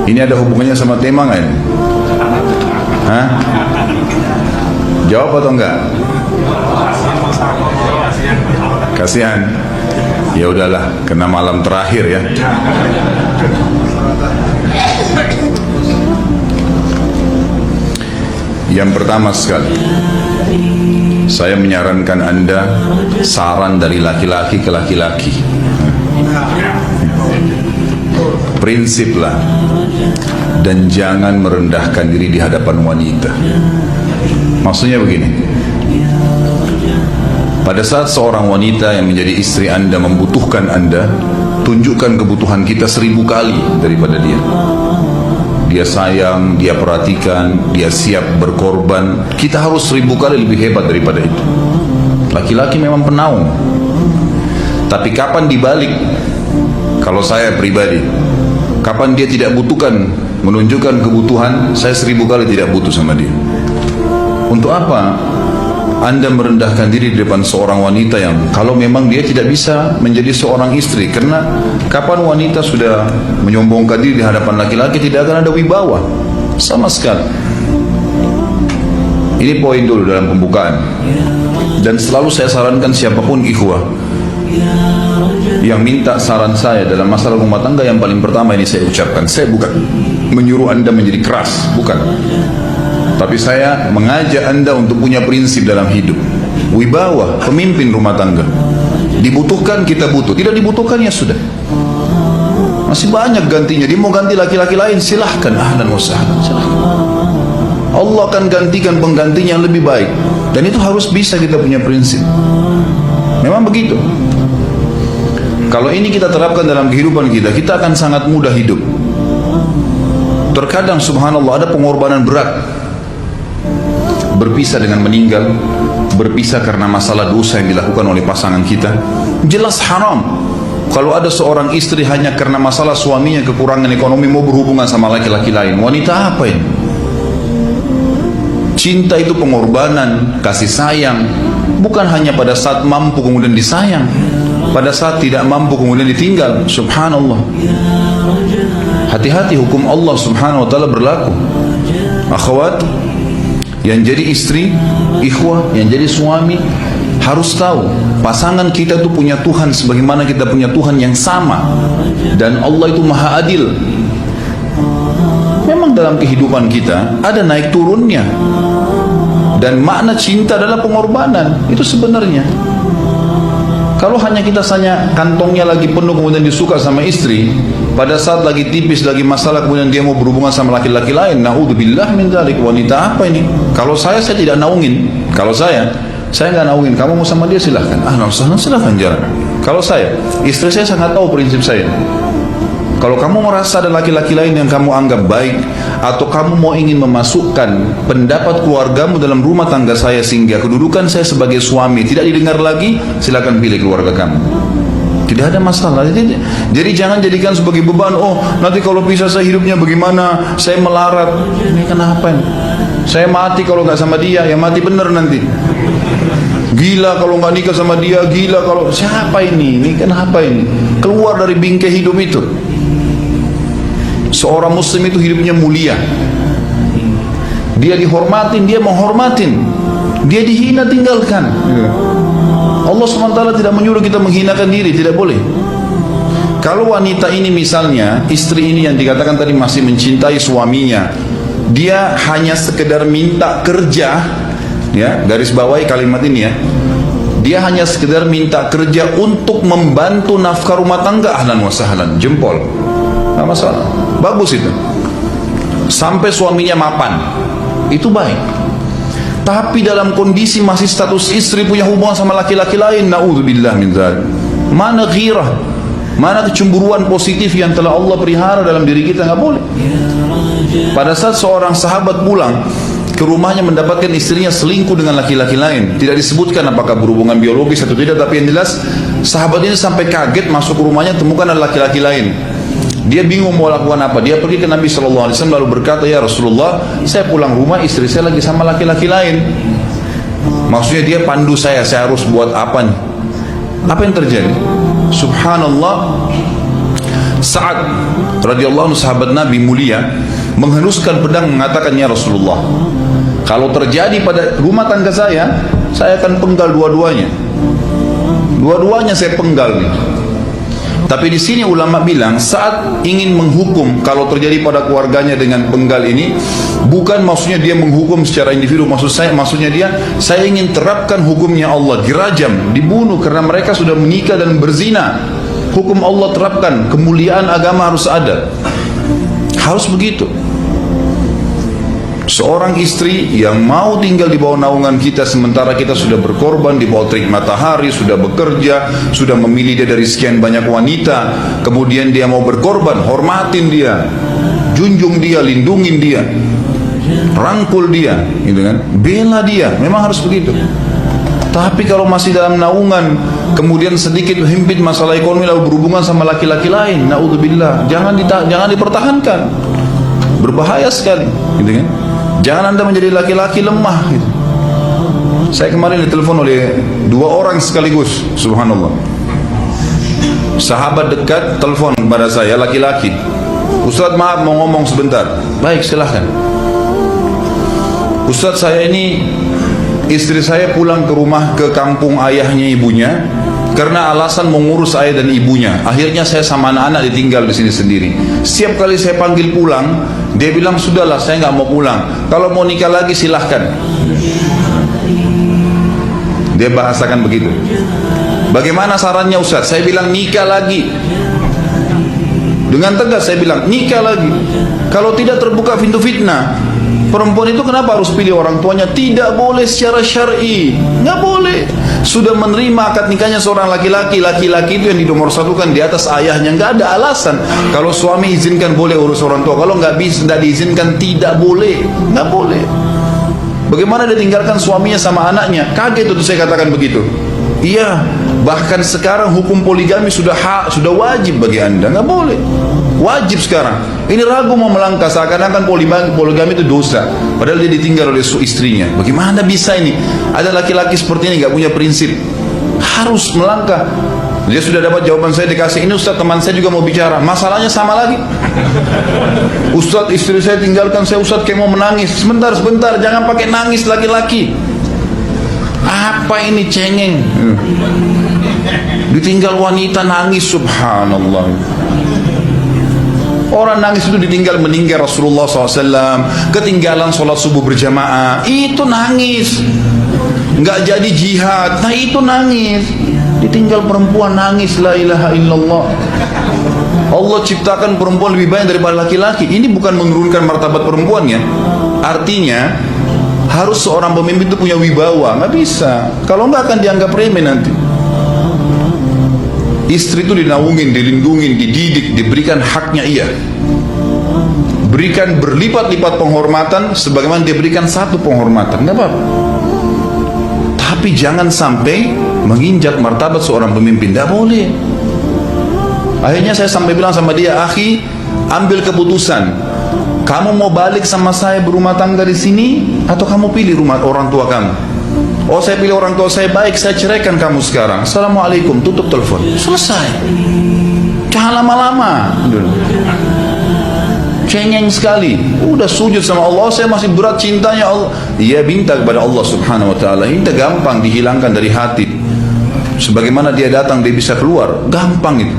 Ini ada hubungannya sama tema nggak ini? Hah? Jawab atau enggak? Kasihan. Ya udahlah, kena malam terakhir ya. Yang pertama sekali, saya menyarankan Anda saran dari laki-laki ke laki-laki. Prinsiplah dan jangan merendahkan diri di hadapan wanita. Maksudnya begini, pada saat seorang wanita yang menjadi istri Anda membutuhkan Anda, tunjukkan kebutuhan kita 1000 kali daripada dia. Dia sayang, dia perhatikan, dia siap berkorban. Kita harus 1000 kali lebih hebat daripada itu. Laki-laki memang penaung. Tapi kapan dibalik? Kalau saya pribadi, kapan dia tidak butuhkan, menunjukkan kebutuhan, saya 1000 kali tidak butuh sama dia. Untuk apa Anda merendahkan diri di depan seorang wanita yang kalau memang dia tidak bisa menjadi seorang istri? Karena kapan wanita sudah menyombongkan diri di hadapan laki-laki, tidak akan ada wibawa sama sekali. Ini poin dulu dalam pembukaan. Dan selalu saya sarankan siapapun ikhwah yang minta saran saya dalam masalah rumah tangga, yang paling pertama ini saya ucapkan, saya bukan menyuruh Anda menjadi keras, bukan. Tapi saya mengajak Anda untuk punya prinsip dalam hidup. Wibawa, pemimpin rumah tangga. Dibutuhkan kita butuh, tidak dibutuhkan ya sudah. Masih banyak gantinya. Dia mau ganti laki-laki lain, silahkan, ahlan wa sahlan, silahkan. Allah akan gantikan penggantinya yang lebih baik. Dan itu harus bisa kita punya prinsip. Memang begitu. Kalau ini kita terapkan dalam kehidupan kita, kita akan sangat mudah hidup. Terkadang subhanallah ada pengorbanan berat. Berpisah dengan meninggal, berpisah karena masalah dosa yang dilakukan oleh pasangan kita, jelas haram. Kalau ada seorang istri hanya karena masalah suaminya kekurangan ekonomi mau berhubungan sama laki-laki lain, wanita apa ini? Cinta itu pengorbanan, kasih sayang, bukan hanya pada saat mampu kemudian disayang, pada saat tidak mampu kemudian ditinggal. Subhanallah. Hati-hati, hukum Allah subhanahu wa ta'ala berlaku. Akhwat yang jadi istri, ikhwah yang jadi suami, harus tahu pasangan kita itu punya Tuhan sebagaimana kita punya Tuhan yang sama. Dan Allah itu maha adil. Memang dalam kehidupan kita ada naik turunnya. Dan makna cinta adalah pengorbanan. Itu sebenarnya. Kalau hanya kita kantongnya lagi penuh kemudian disuka sama istri, pada saat lagi tipis, lagi masalah kemudian dia mau berhubungan sama laki-laki lain, naudzubillah min dzalik. Wanita apa ini? Kalau saya tidak naungin. Kalau saya nggak naungin. Kamu mau sama dia silahkan. Silahkan jalan. Kalau saya, istri saya sangat tahu prinsip saya. Kalau kamu merasa ada laki-laki lain yang kamu anggap baik, atau kamu mau ingin memasukkan pendapat keluargamu dalam rumah tangga saya sehingga kedudukan saya sebagai suami tidak didengar lagi, silakan pilih keluarga kamu. Tidak ada masalah. Jadi jangan jadikan sebagai beban. Oh, nanti kalau pisah saya hidupnya bagaimana? Saya melarat. Ini kenapa ini? Saya mati kalau nggak sama dia. Ya mati bener nanti. Gila kalau nggak nikah sama dia. Gila kalau siapa ini? Ini kenapa ini? Keluar dari bingkai hidup itu. Seorang muslim itu hidupnya mulia. Dia dihormatin, dia menghormatin. Dia dihina, tinggalkan. Allah SWT tidak menyuruh kita menghinakan diri, tidak boleh. Kalau wanita ini misalnya, istri ini yang dikatakan tadi masih mencintai suaminya, dia hanya sekedar minta kerja, ya, garis bawahi kalimat ini ya. Dia hanya sekedar minta kerja untuk membantu nafkah rumah tangga, ahlan wa sahlan, jempol. Nggak masalah, bagus itu. Sampai suaminya mapan, itu baik. Tapi dalam kondisi masih status istri punya hubungan sama laki-laki lain, naudzubillah min dzalik. Mana ghirah, mana kecemburuan positif yang telah Allah pelihara dalam diri kita? Nggak boleh. Pada saat seorang sahabat pulang ke rumahnya mendapatkan istrinya selingkuh dengan laki-laki lain, tidak disebutkan apakah berhubungan biologis atau tidak, tapi yang jelas sahabat ini sampai kaget masuk ke rumahnya temukan ada laki-laki lain. Dia bingung mau lakukan apa. Dia pergi ke Nabi SAW lalu berkata, ya Rasulullah, saya pulang rumah istri saya lagi sama laki-laki lain. Maksudnya dia pandu saya harus buat apa nih? Apa yang terjadi? Subhanallah, Sa'ad radhiyallahu anhu, sahabat Nabi mulia, menghenuskan pedang mengatakan, ya Rasulullah, kalau terjadi pada rumah tangga saya akan penggal dua-duanya. Dua-duanya saya penggal nih. Tapi di sini ulama bilang saat ingin menghukum kalau terjadi pada keluarganya dengan penggal ini, bukan maksudnya dia menghukum secara individu, maksudnya dia, saya ingin terapkan hukumnya Allah, dirajam, dibunuh karena mereka sudah menikah dan berzina. Hukum Allah terapkan, kemuliaan agama harus ada. Harus begitu. Seorang istri yang mau tinggal di bawah naungan kita sementara kita sudah berkorban di bawah terik matahari, sudah bekerja, sudah memilih dia dari sekian banyak wanita, kemudian dia mau berkorban, hormatin dia, junjung dia, lindungin dia, rangkul dia, gitu kan, bela dia, memang harus begitu. Tapi kalau masih dalam naungan, kemudian sedikit himpit masalah ekonomi lalu berhubungan sama laki-laki lain, naudzubillah, jangan dipertahankan, berbahaya sekali, gitu kan. Jangan Anda menjadi laki-laki lemah gitu. Saya kemarin ditelepon oleh dua orang sekaligus, subhanallah. Sahabat dekat telepon pada saya, laki-laki. Ustaz, maaf mau ngomong sebentar. Baik, silahkan. Ustaz, saya ini, istri saya pulang ke rumah ke kampung ayahnya ibunya karena alasan mengurus ayah dan ibunya. Akhirnya saya sama anak-anak ditinggal di sini sendiri. Setiap kali saya panggil pulang, dia bilang, sudahlah saya nggak mau pulang, kalau mau nikah lagi silahkan. Dia bahasakan begitu. Bagaimana sarannya Ustaz? Saya bilang nikah lagi. Dengan tegas saya bilang nikah lagi. Kalau tidak terbuka pintu fitnah. Perempuan itu kenapa harus pilih orang tuanya? Tidak boleh secara syar'i, nggak boleh. Sudah menerima akad nikahnya seorang laki-laki, laki-laki itu yang dinomorsatukan di atas ayahnya, nggak ada alasan. Kalau suami izinkan boleh urus orang tua, kalau nggak bisa, nggak diizinkan tidak boleh, nggak boleh. Bagaimana dia tinggalkan suaminya sama anaknya? Kaget itu saya katakan begitu. Iya, bahkan sekarang hukum poligami sudah wajib bagi Anda, nggak boleh. Wajib sekarang. Ini ragu mau melangkah seakan-akan poligami itu dosa, padahal dia ditinggal oleh istrinya. Bagaimana bisa ini? Ada laki-laki seperti ini nggak punya prinsip, harus melangkah. Dia sudah dapat jawaban saya, dikasih ini, Ustaz teman saya juga mau bicara, masalahnya sama lagi. Ustaz istri saya tinggalkan saya, Ustaz kayak mau menangis. Sebentar, jangan pakai nangis laki-laki. Apa ini cengeng? Ditinggal wanita nangis, subhanallah. Orang nangis itu ditinggal meninggal Rasulullah SAW, ketinggalan sholat subuh berjamaah, itu nangis. Nggak jadi jihad, nah itu nangis. Ditinggal perempuan nangis, la ilaha illallah. Allah ciptakan perempuan lebih banyak daripada laki-laki. Ini bukan menurunkan martabat perempuannya. Artinya harus seorang pemimpin itu punya wibawa. Nggak bisa, kalau nggak akan dianggap remeh nanti. Istri itu dinaungin, dilindungin, dididik, diberikan haknya ia. Berikan berlipat-lipat penghormatan sebagaimana dia berikan satu penghormatan, nggak apa-apa. Tapi jangan sampai menginjak martabat seorang pemimpin, nggak boleh. Akhirnya saya sampai bilang sama dia, akhi, ambil keputusan. Kamu mau balik sama saya berumah tangga di sini, atau kamu pilih rumah orang tua kamu? Oh, saya pilih orang tua saya, baik, saya ceraikan kamu sekarang. Assalamualaikum, tutup telepon, selesai. Jangan lama-lama. Cengeng sekali. Udah sujud sama Allah, saya masih berat cintanya Allah. Dia minta kepada Allah subhanahu wa ta'ala. Ini gampang dihilangkan dari hati. Sebagaimana dia datang, dia bisa keluar. Gampang itu.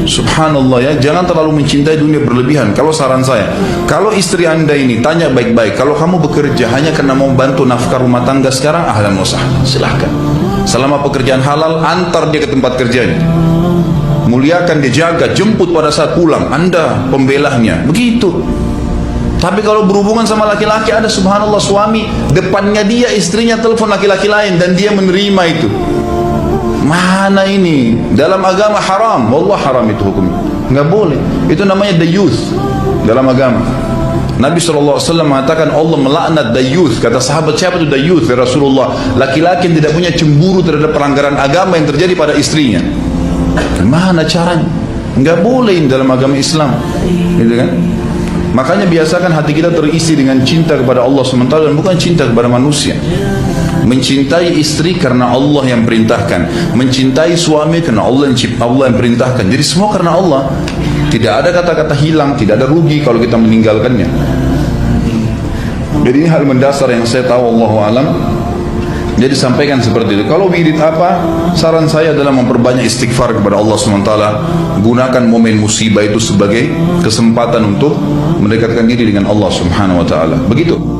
Subhanallah ya, jangan terlalu mencintai dunia berlebihan. Kalau saran saya, kalau istri Anda ini tanya baik-baik, kalau kamu bekerja hanya karena mau bantu nafkah rumah tangga sekarang, ahlan wa sahlan, silahkan. Selama pekerjaan halal, antar dia ke tempat kerjanya, muliakan dia, jaga, jemput pada saat pulang, Anda pembelahnya, begitu. Tapi kalau berhubungan sama laki-laki, ada subhanallah suami depannya dia, istrinya telepon laki-laki lain dan dia menerima itu. Mana ini? Dalam agama haram, wallah haram itu hukumnya, nggak boleh. Itu namanya dayuth dalam agama. Nabi SAW mengatakan Allah melaknat dayuth. Kata sahabat, siapa itu dayuth ya Rasulullah? Laki-laki yang tidak punya cemburu terhadap pelanggaran agama yang terjadi pada istrinya. Mana caranya? Nggak boleh dalam agama Islam, gitu kan? Makanya biasakan hati kita terisi dengan cinta kepada Allah SWT dan bukan cinta kepada manusia. Mencintai istri karena Allah yang perintahkan, mencintai suami karena Allah yang perintahkan. Jadi semua karena Allah. Tidak ada kata-kata hilang, tidak ada rugi kalau kita meninggalkannya. Jadi ini hal mendasar yang saya tahu, Allahu alam. Jadi sampaikan seperti itu. Kalau wirid apa? Saran saya adalah memperbanyak istighfar kepada Allah SWT. Gunakan momen musibah itu sebagai kesempatan untuk mendekatkan diri dengan Allah Subhanahu wa taala. Begitu.